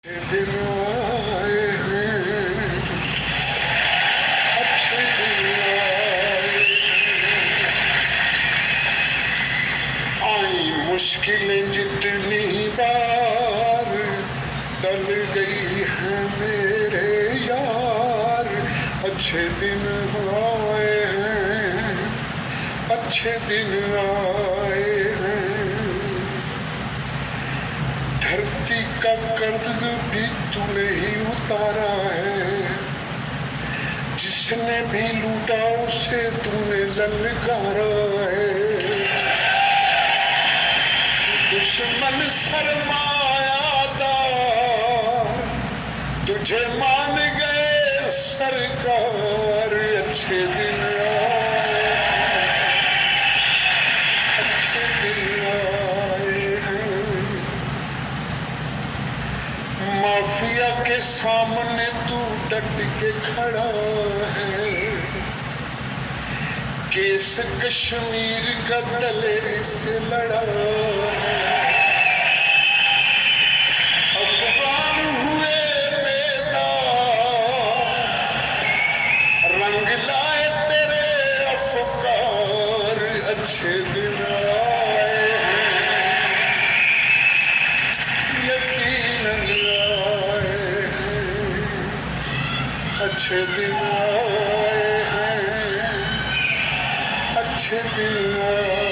दिन आए हैं, अच्छे दिन आए हैं। आई मुश्किलें जितनी बार टल गई है मेरे यार, अच्छे दिन आए हैं, अच्छे दिन आए हैं। धरती का कर्ज भी तूने ही उतारा है, जिसने भी लूटा उसे तूने ललकारा है। दुश्मन सरमायादार तुझे मान गए सरकार, अच्छे दिन आए हैं, अच्छे दिन आए हैं। माफिया के सामने तू डट के खड़ा है, केस कश्मीर का दलेरी से लड़ा है। अफगान हुए बेदार, रंग लाए तेरे अफकार, अच्छे दिन आए हैं, यकीनन आए हैं, अच्छे दिन आए हैं, अच्छे दिन आए।